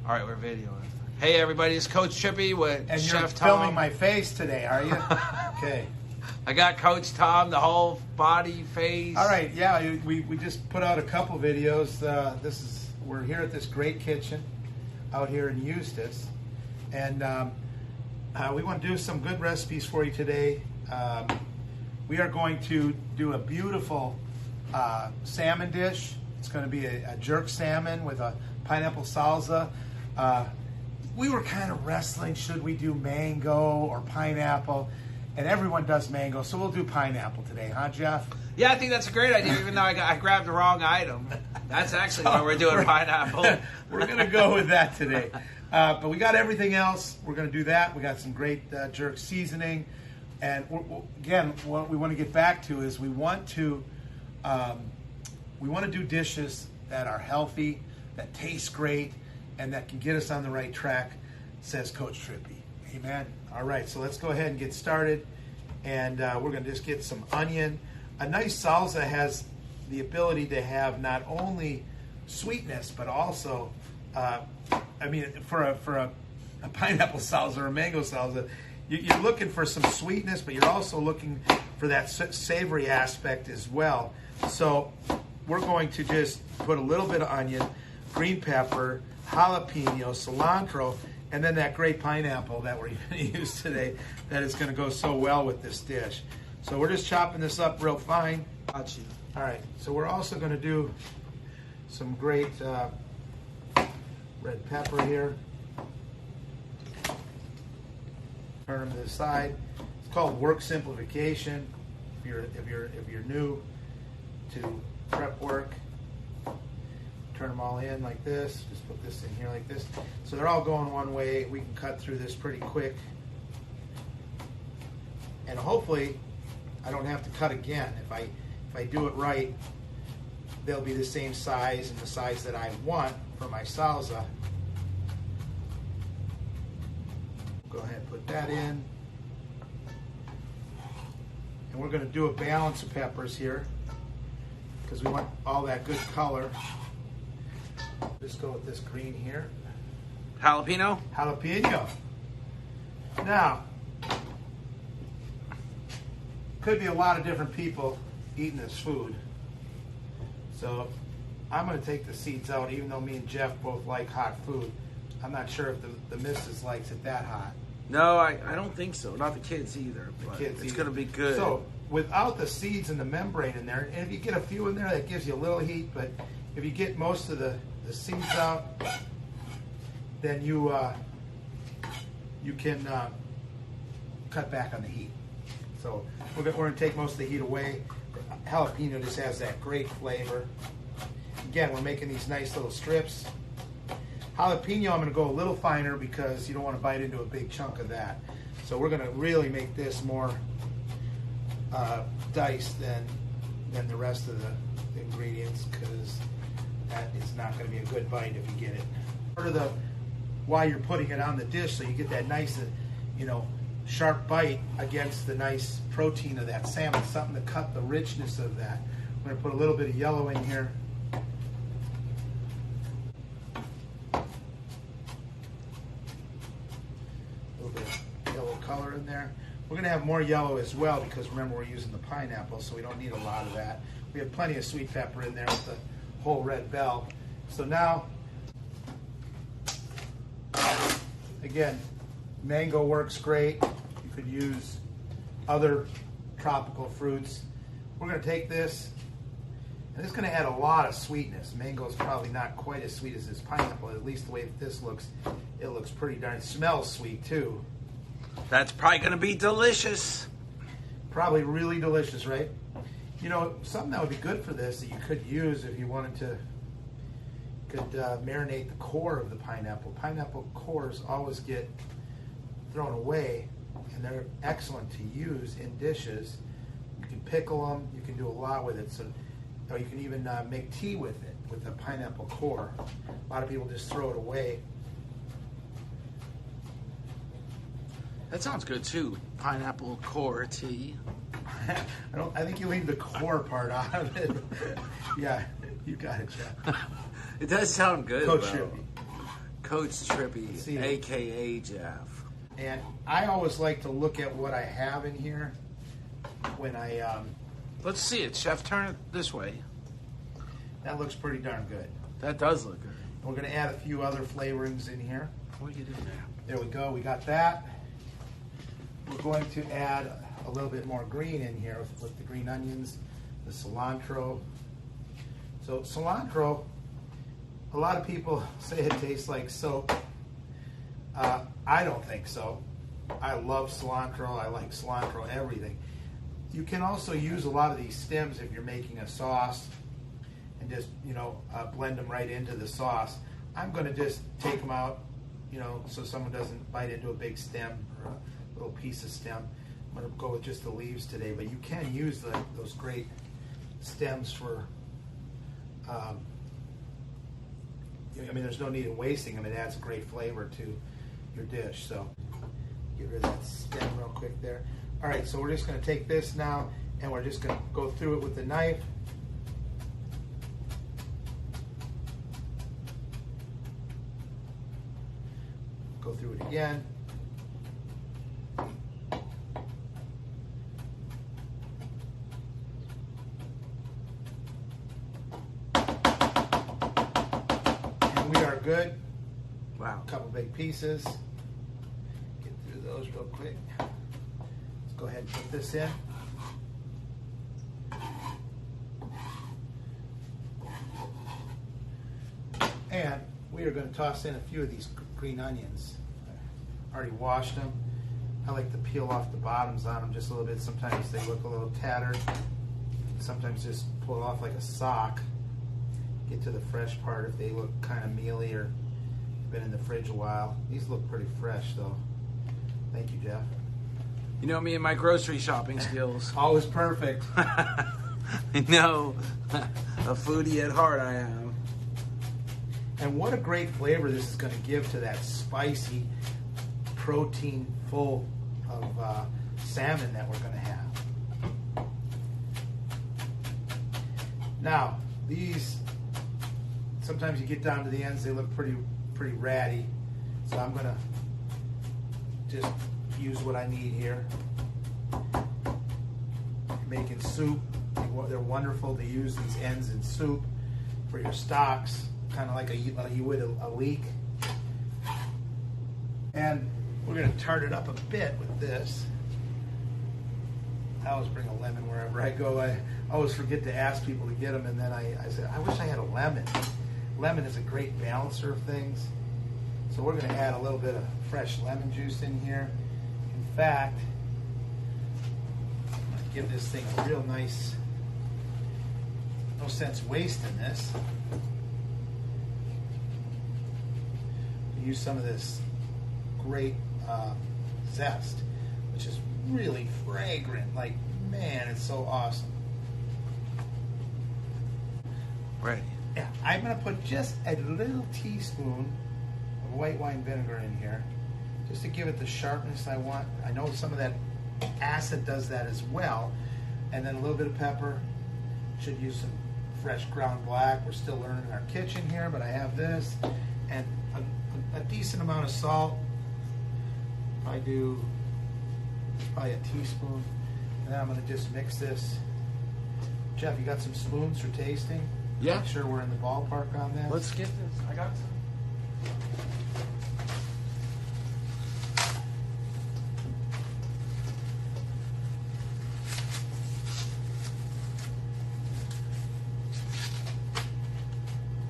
All right, we're videoing. Hey, everybody, it's Coach Trippi with and Chef Tom. You're filming my face today, are you? Okay. I got Coach Tom, the whole body, face. All right, yeah, we just put out a couple videos. We're here at this great kitchen out here in Eustis, and we want to do some good recipes for you today. We are going to do a beautiful salmon dish. It's going to be a jerk salmon with a pineapple salsa. We were kind of wrestling, should we do mango or pineapple? And everyone does mango, so we'll do pineapple today, huh, Jeff? Yeah, I think that's a great idea, even though I grabbed the wrong item. That's actually why we're doing pineapple. We're going to go with that today. But we got everything else. We're going to do that. We got some great jerk seasoning. And again, what we want to get back to is we want to do dishes that are healthy, that taste great, and that can get us on the right track, says Coach Trippi. Amen. All right, so let's go ahead and get started. And we're going to just get some onion. A nice salsa has the ability to have not only sweetness, but also, for a pineapple salsa or a mango salsa, you're looking for some sweetness, but you're also looking for that savory aspect as well. So we're going to just put a little bit of onion, green pepper, jalapeno, cilantro, and then that great pineapple that we're going to use today that is going to go so well with this dish. So we're just chopping this up real fine. Got you. All right, so we're also going to do some great red pepper here. Turn them to the side. It's called work simplification. If you're new to prep work, turn them all in like this. Just put this in here like this. So they're all going one way. We can cut through this pretty quick. And hopefully I don't have to cut again. If I do it right, they'll be the same size and the size that I want for my salsa. Go ahead and put that in. And we're going to do a balance of peppers here because we want all that good color. Just go with this green here. Jalapeno? Jalapeno. Now, could be a lot of different people eating this food. So I'm going to take the seeds out, even though me and Jeff both like hot food. I'm not sure if the missus likes it that hot. No, I don't think so. Not the kids either. It's going to be good. So without the seeds and the membrane in there, and if you get a few in there, that gives you a little heat, but if you get most of the seeds out, then you can cut back on the heat. So we're going to take most of the heat away. Jalapeno just has that great flavor. Again, we're making these nice little strips. Jalapeno, I'm going to go a little finer because you don't want to bite into a big chunk of that. So we're going to really make this more diced than the rest of the ingredients, because that is not going to be a good bite if you get it. Part of why you're putting it on the dish, so you get that nice, sharp bite against the nice protein of that salmon, something to cut the richness of that. I'm going to put a little bit of yellow in here. A little bit of yellow color in there. We're going to have more yellow as well because remember we're using the pineapple, so we don't need a lot of that. We have plenty of sweet pepper in there with the whole red bell. So now, again, mango works great. You could use other tropical fruits. We're going to take this, and it's going to add a lot of sweetness. Mango is probably not quite as sweet as this pineapple, at least the way that this looks. It looks pretty darn, it smells sweet too. That's probably going to be delicious. Probably really delicious, right? Something that would be good for this that you could use if you wanted to, marinate the core of the pineapple. Pineapple cores always get thrown away, and they're excellent to use in dishes. You can pickle them. You can do a lot with it. Or you can even make tea with it, with the pineapple core. A lot of people just throw it away. That sounds good too. Pineapple core tea. I think you leave the core part out of it. Yeah, you got it, Jeff. It does sound good. Coach though. Trippi. Coach Trippi, See. a.k.a. Jeff. And I always like to look at what I have in here when I, Let's see it, Chef. Turn it this way. that looks pretty darn good. That does look good. We're going to add a few other flavorings in here. What are you doing there? There we go. We got that. We're going to add a little bit more green in here with the green onions, the cilantro. So cilantro, a lot of people say it tastes like soap. I don't think so. I love cilantro. I like cilantro everything. You can also use a lot of these stems if you're making a sauce and just, blend them right into the sauce. I'm going to just take them out, so someone doesn't bite into a big stem or a little piece of stem. I'm going to go with just the leaves today, but you can use those great stems for, there's no need in wasting them. It adds a great flavor to your dish. So get rid of that stem real quick there. All right, so we're just going to take this now, and we're just going to go through it with the knife. Go through it again. And we are good. Wow. A couple big pieces. Get through those real quick. Let's go ahead and put this in. And we are going to toss in a few of these green onions. I already washed them. I like to peel off the bottoms on them just a little bit. Sometimes they look a little tattered. Sometimes just pull it off like a sock. Get to the fresh part if they look kind of mealy or been in the fridge a while. These look pretty fresh though. Thank you, Jeff. You know me and my grocery shopping skills. Always perfect. I know. A foodie at heart I am. And what a great flavor this is going to give to that spicy, protein full of salmon that we're going to have. Now, these, sometimes you get down to the ends, they look pretty ratty. So I'm going to just use what I need here. Making soup, they're wonderful to use these ends in soup for your stocks, kind of like you would a leek. And we're going to tart it up a bit with this. I always bring a lemon wherever I go. I always forget to ask people to get them, and then I say, I wish I had a lemon. Lemon is a great balancer of things. So we're going to add a little bit of fresh lemon juice in here. In fact, I'm going to give this thing a real nice, no sense wasting this. Use some of this great zest, which is really fragrant. Like, man, it's so awesome. Right. Yeah, I'm going to put just a little teaspoon of white wine vinegar in here, just to give it the sharpness I want. I know some of that acid does that as well. And then a little bit of pepper. Should use some fresh ground black. We're still learning in our kitchen here, but I have this. And a decent amount of salt. I do probably a teaspoon. And then I'm going to just mix this. Jeff, you got some spoons for tasting? Yeah. Make sure we're in the ballpark on that. Let's get this. I got some.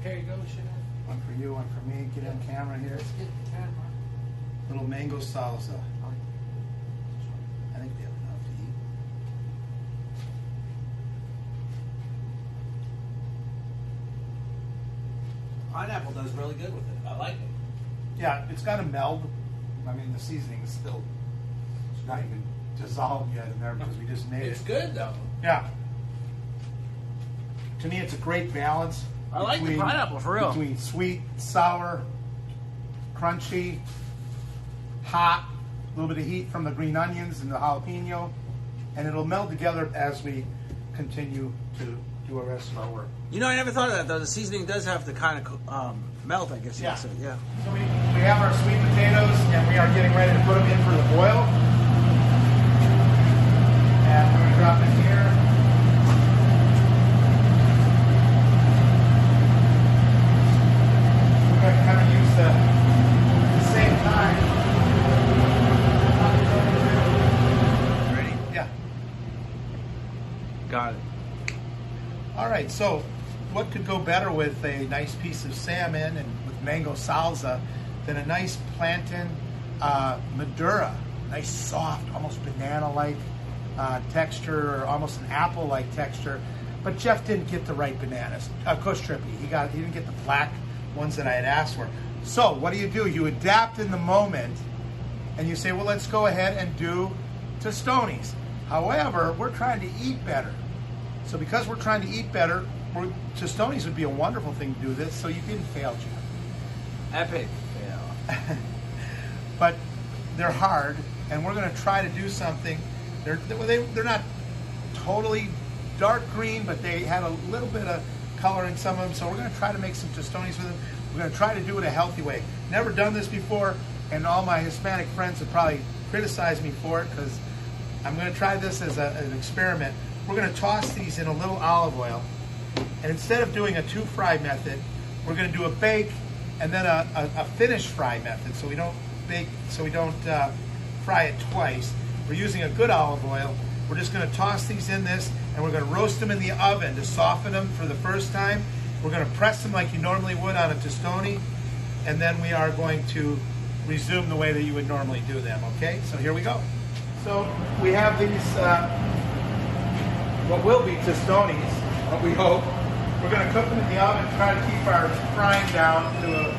Here you go, Chef. One for you, one for me. Get on camera here. Let's get the camera. Little mango salsa. I think we have enough to eat. Pineapple does really good with it. I like it. Yeah, it's got to meld. I mean, the seasoning is still not even dissolved yet in there because we just made It's it. good though. Yeah. To me, it's a great balance. I like the pineapple for real. Between sweet, sour, crunchy, hot, a little bit of heat from the green onions and the jalapeno, and it'll meld together as we continue to do our rest of our work. You know, I never thought of that though. The seasoning does have to kind of Melt, I guess you Yeah. could say. Yeah. So we have our sweet potatoes, and we are getting ready to put them in for the boil. And we're going to drop it here. We're going to kind of use the same time. Ready? Yeah. Got it. All right, so what could go better with a nice piece of salmon and with mango salsa than a nice plantain Madura? Nice, soft, almost banana-like texture, or almost an apple-like texture. But Jeff didn't get the right bananas. Coach Trippi, he didn't get the black ones that I had asked for. So what do? You adapt in the moment, and you say, well, let's go ahead and do Tostonis. However, we're trying to eat better. So because we're trying to eat better, Tostonis would be a wonderful thing to do this, so you didn't fail, Jeff. Epic fail. But they're hard, and we're going to try to do something. They're not totally dark green, but they had a little bit of color in some of them, so we're going to try to make some Tostonis with them. We're going to try to do it a healthy way. Never done this before, and all my Hispanic friends have probably criticized me for it, because I'm going to try this as an experiment. We're going to toss these in a little olive oil, and instead of doing a 2-fry method, we're going to do a bake and then a finished fry method. So we don't bake, so we don't fry it twice. We're using a good olive oil. We're just going to toss these in this, and we're going to roast them in the oven to soften them for the first time. We're going to press them like you normally would on a tostoni, and then we are going to resume the way that you would normally do them. Okay, so here we go. So we have these, what will be Tostonis, what we hope. We're going to cook them in the oven, try to keep our frying down to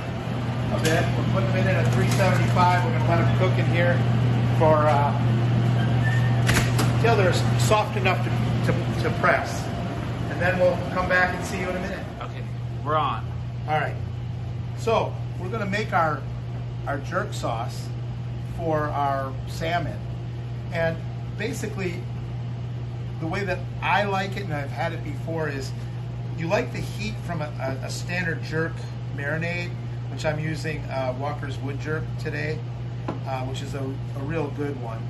a bit. We're putting them in at 375. We're going to let them cook in here for until they're soft enough to press. And then we'll come back and see you in a minute. Okay, we're on. All right. So we're going to make our jerk sauce for our salmon. And basically, the way that I like it, and I've had it before, is you like the heat from a standard jerk marinade, which I'm using Walker's Wood Jerk today, which is a real good one.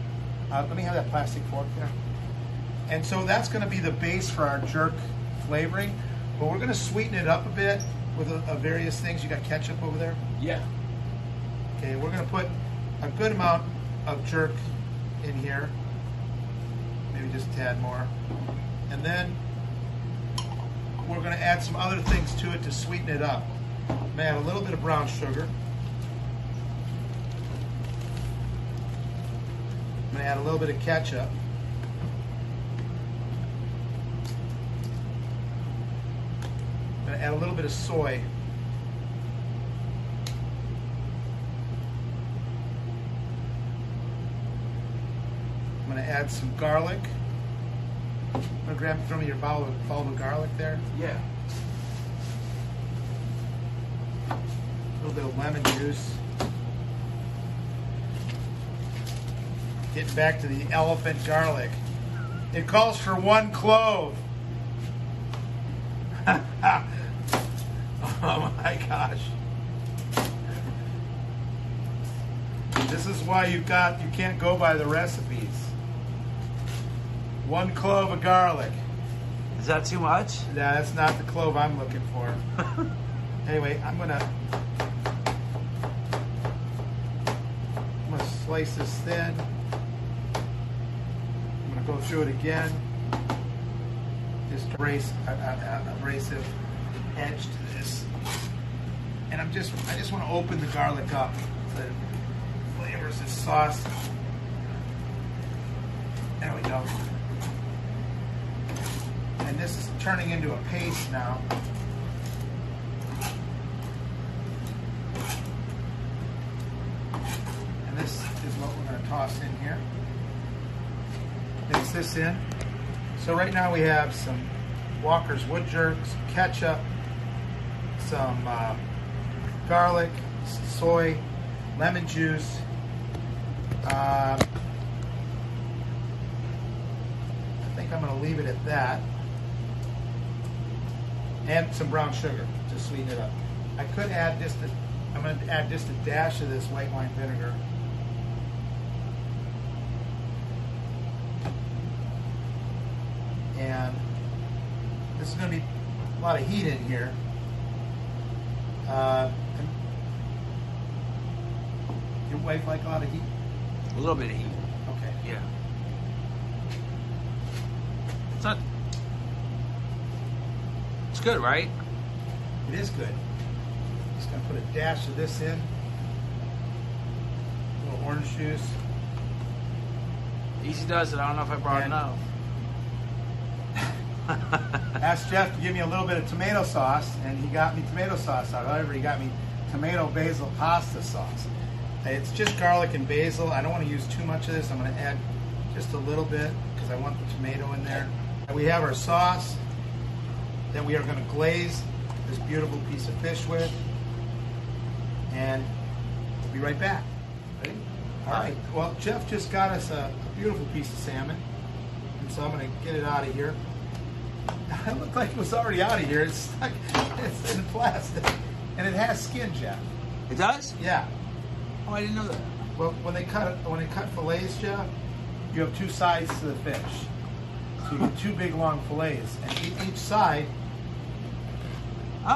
Let me have that plastic fork there. And so that's going to be the base for our jerk flavoring, but we're going to sweeten it up a bit with various things. You got ketchup over there? Yeah. Okay, we're going to put a good amount of jerk in here, maybe just a tad more, and then we're going to add some other things to it to sweeten it up. I'm going to add a little bit of brown sugar. I'm going to add a little bit of ketchup. I'm going to add a little bit of soy. I'm going to add some garlic. I'm going to grab from your bowl of garlic there. Yeah. A little bit of lemon juice. Getting back to the elephant garlic. It calls for 1 clove. Oh my gosh. This is why you can't go by the recipes. 1 clove of garlic. Is that too much? Yeah, that's not the clove I'm looking for. Anyway, I'm gonna slice this thin. I'm gonna go through it again. Just abrasive edge to this, and I just want to open the garlic up so it flavors this sauce. There we go. And this is turning into a paste now. And this is what we're going to toss in here. Mix this in. So right now we have some Walker's Wood Jerk, some ketchup, some garlic, soy, lemon juice, I think I'm going to leave it at that, and some brown sugar to sweeten it up. I could add just I'm going to add just a dash of this white wine vinegar. And this is going to be a lot of heat in here. Your wife like a lot of heat? A little bit of heat. Okay. Yeah. It's not. It's good, right? It is good. Just going to put a dash of this in. A little orange juice. Easy does it. I don't know if I brought enough. Asked Jeff to give me a little bit of tomato sauce, and he got me tomato sauce out. However, he got me tomato basil pasta sauce. It's just garlic and basil. I don't want to use too much of this. I'm going to add just a little bit because I want the tomato in there. And we have our sauce that we are going to glaze this beautiful piece of fish with. And we'll be right back. Ready? All right. Well, Jeff just got us a beautiful piece of salmon. And so I'm going to get it out of here. It looked like it was already out of here. It's stuck. It's in plastic. And it has skin, Jeff. It does? Yeah. Oh, I didn't know that. Well, when they cut fillets, Jeff, you have two sides to the fish. So you get two big long fillets, and each side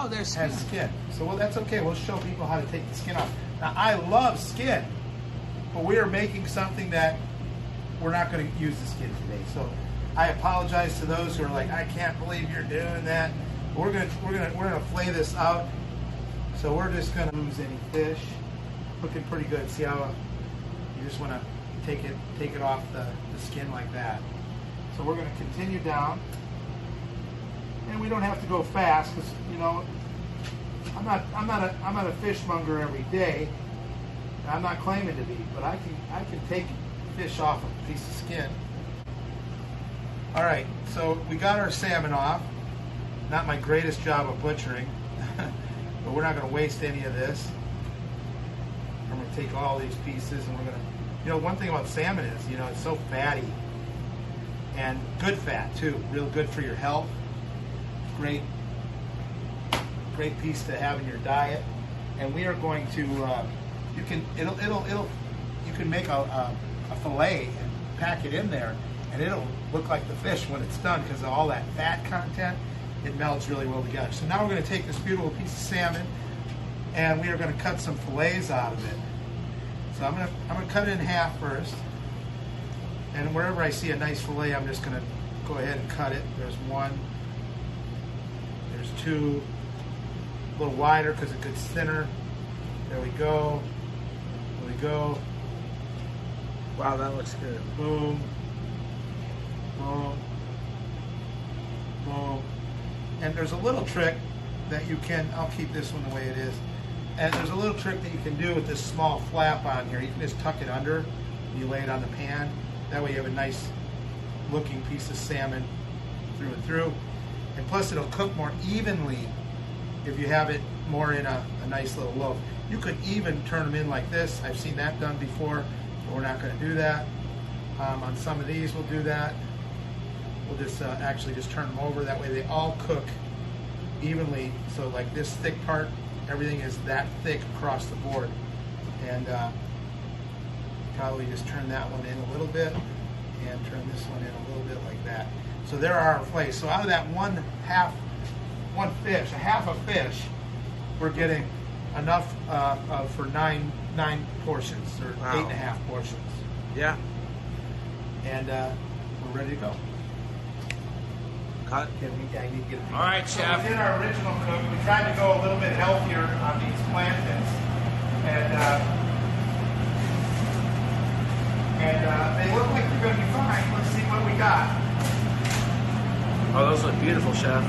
there's has skin. So that's okay. We'll show people how to take the skin off. Now, I love skin, but we are making something that we're not going to use the skin today. So I apologize to those who are like, I can't believe you're doing that. We're gonna flay this out. So we're just gonna lose any fish. Looking pretty good. See how you just want to take it off the skin like that. So we're going to continue down, and we don't have to go fast because I'm not a fishmonger every day. I'm not claiming to be, but I can take fish off a piece of skin. All right, so we got our salmon off. Not my greatest job of butchering, but we're not going to waste any of this. I'm going to take all these pieces, and we're going to, one thing about salmon is, it's so fatty, and good fat too, real good for your health. Great piece to have in your diet. And we are going to, you can make a fillet and pack it in there, and it'll look like the fish when it's done because of all that fat content. It melts really well together. So now we're going to take this beautiful piece of salmon, and we are going to cut some fillets out of it. So I'm going to cut it in half first, and wherever I see a nice fillet, I'm just going to go ahead and cut it. There's one, there's two, a little wider because it gets thinner. There we go. There we go. Wow, that looks good. Boom, boom, boom. And there's a little trick that you can, I'll keep this one the way it is. And there's a little trick that you can do with this small flap on here. You can just tuck it under and you lay it on the pan. That way you have a nice looking piece of salmon through and through. And plus it'll cook more evenly if you have it more in a nice little loaf. You could even turn them in like this. I've seen that done before, but we're not going to do that. On some of these we'll do that. We'll just actually just turn them over. That way they all cook evenly. So like this thick part, everything is that thick across the board. And probably just turn that one in a little bit and turn this one in a little bit like that. So there are our fillets. So out of that half a fish, we're getting enough for nine portions, or wow. 8.5 portions. Yeah. And we're ready to go. Cut. Okay, I need to get a all right, Chef. So we did our original cook. We tried to go a little bit healthier on these plantains, and they look like they're going to be fine. Let's see what we got. Oh, those look beautiful, Chef.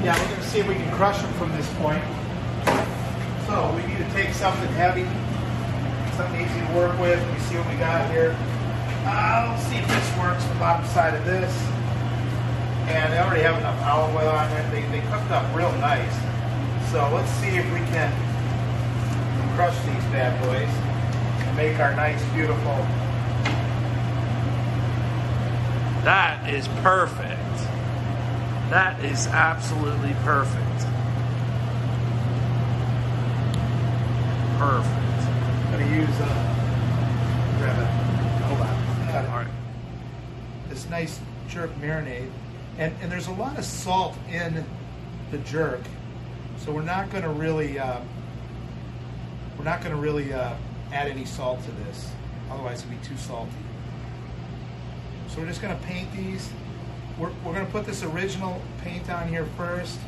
Yeah, we're going to see if we can crush them from this point. So we need to take something heavy, something easy to work with. Let me see what we got here. Let's see if this works, the bottom side of this. And they already have enough olive oil on it. They cooked up real nice. So let's see if we can crush these bad boys and make our nice, beautiful. That is perfect. That is absolutely perfect. Perfect. I'm going to use, grab it. Hold on. Got it. All right. This nice jerk marinade. And there's a lot of salt in the jerk. So we're not going to really, add any salt to this. Otherwise it'll be too salty. So we're just going to paint these. We're going to put this original paint on here first.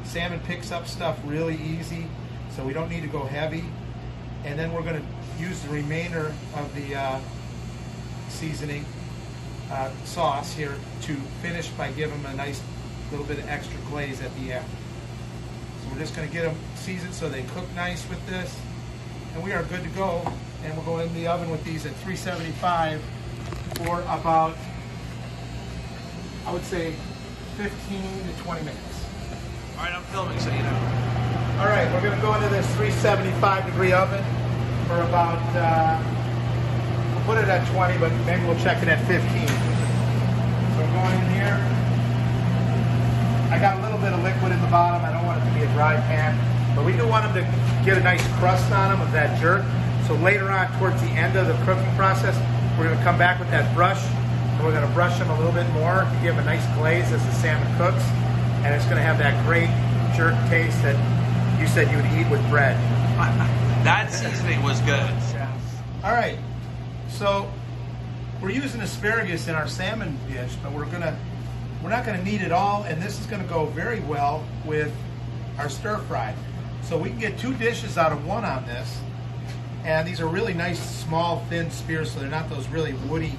Salmon picks up stuff really easy, so we don't need to go heavy. And then we're going to use the remainder of the seasoning sauce here to finish by giving them a nice little bit of extra glaze at the end. So we're just going to get them seasoned so they cook nice with this. And we are good to go. And we'll go in the oven with these at 375 for about, I would say, 15 to 20 minutes. All right, I'm filming, so you know. All right, we're going to go into this 375 degree oven for about, we'll put it at 20, but maybe we'll check it at 15. So we're going in here. I got a little bit of liquid in the bottom. I don't want it to be a dry pan, but we do want them to get a nice crust on them of that jerk. So later on, towards the end of the cooking process, we're going to come back with that brush, and we're going to brush them a little bit more to give them a nice glaze as the salmon cooks. And it's going to have that great jerk taste that you said you would eat with bread. That seasoning was good. Yeah. All right, so we're using asparagus in our salmon dish, but we're not going to need it all, and this is going to go very well with our stir fry. So we can get 2 dishes out of 1 on this, and these are really nice, small, thin spears, so they're not those really woody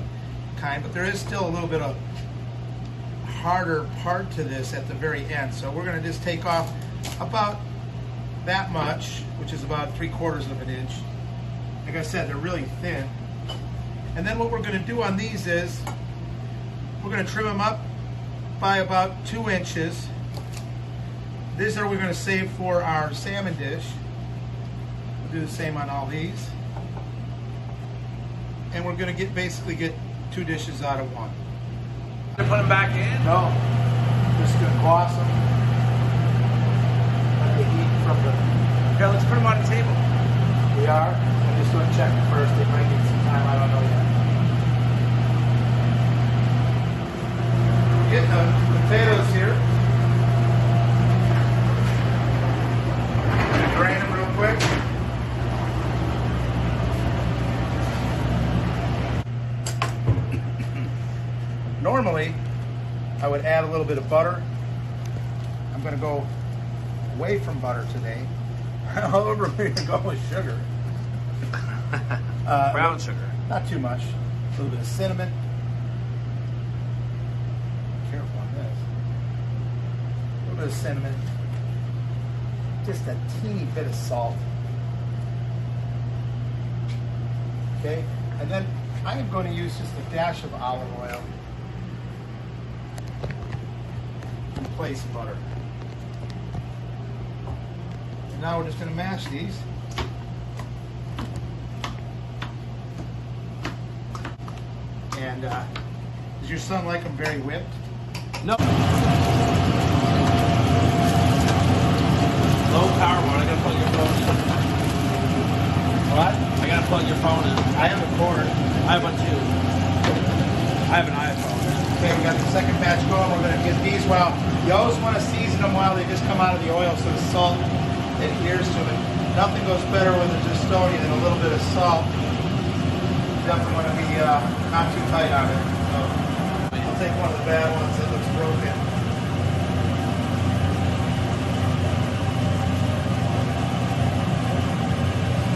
kind, but there is still a little bit of harder part to this at the very end. So we're going to just take off about that much, which is about 3/4 of an inch. Like I said, they're really thin. And then what we're going to do on these is we're going to trim them up by about 2 inches. These are we're going to save for our salmon dish. We'll do the same on all these. And we're going to basically get 2 dishes out of 1. To put them back in? No, just going to gloss them. Let they eat from the... Okay, let's put them on the table. We are. I'm just going to check them first. They might need some time. I don't know yet. Getting the potatoes here. Drain them real quick. Normally, I would add a little bit of butter. I'm going to go away from butter today. However, we're going to go with sugar. Brown sugar. Not too much. A little bit of cinnamon. Careful on this. A little bit of cinnamon. Just a teeny bit of salt. Okay, and then I am going to use just a dash of olive oil in place of butter. And now we're just going to mash these. And does your son like them very whipped? No. Low power one. I gotta plug your phone in. What? I gotta plug your phone in. I have a cord. I have one too. I have an iPhone. Okay, we got the second batch going. We're going to get these while you always want to season them while they just come out of the oil so the salt adheres to them. Nothing goes better with a Zestoni than a little bit of salt. Definitely want to be not too tight on it. So I'll take one of the bad ones that looks broken.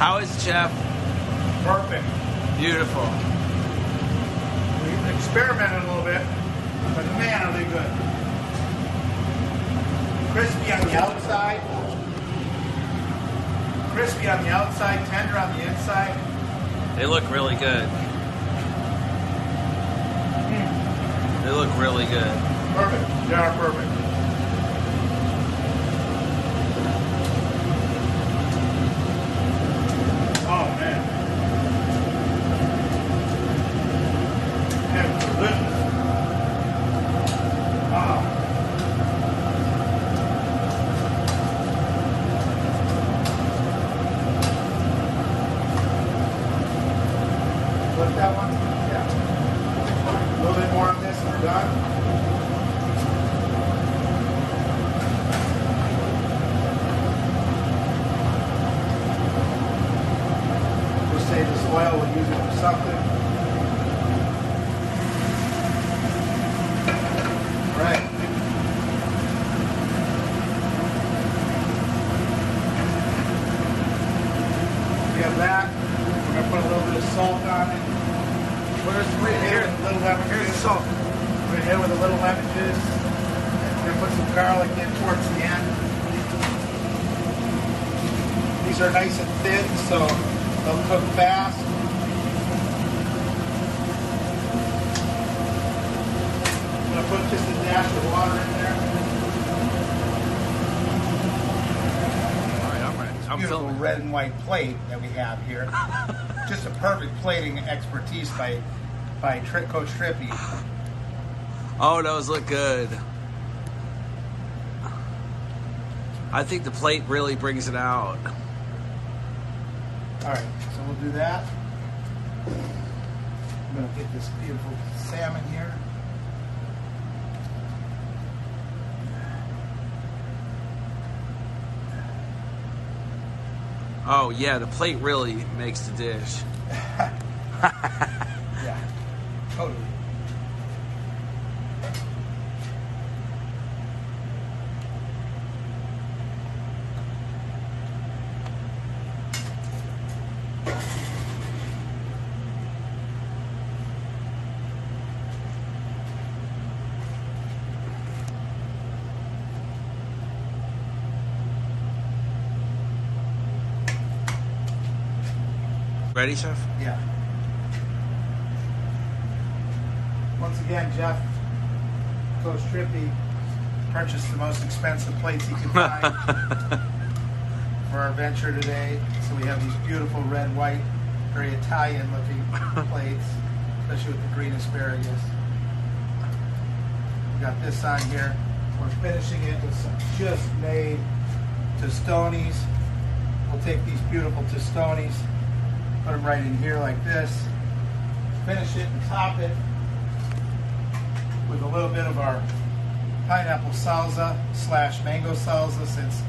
How is it, Chef? Perfect. Beautiful. We experimented a little bit, but man, are they good. Crispy on the outside. Crispy on the outside, tender on the inside. They look really good. They look really good. Perfect. They are perfect. Oh, man. That's delicious. Wow. want that one? Yeah. A little bit more on this and we're done. We'll save this oil, we'll use it for something. All right. We have that. We're going to put a little bit of salt on it. Where's Here, a little lemon here's the juice. salt. We're going to hit it with a little lemon juice. We're going to put some garlic in towards the end. These are nice and thin, so they'll cook fast. I'm going to put just a dash of water in there. All right, I'm ready. I'm Beautiful filming. red and white plate that we have here. Just a perfect plating expertise by Coach Trippi. Oh, those look good. I think the plate really brings it out. All right, so we'll do that. I'm going to get this beautiful salmon here. Oh, yeah, the plate really makes the dish. Yeah, totally. Ready, Chef? Yeah. Once again, Jeff, Coach Trippi purchased the most expensive plates he could find for our venture today. So we have these beautiful red, white, very Italian-looking plates, especially with the green asparagus. We got this on here. We're finishing it with some just made tostonis. We'll take these beautiful tostonis, put them right in here like this. Finish it and top it with a little bit of our pineapple salsa / mango salsa, since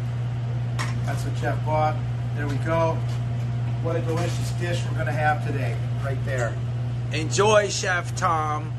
that's what Jeff bought. There we go. What a delicious dish we're going to have today, right there. Enjoy, Chef Tom.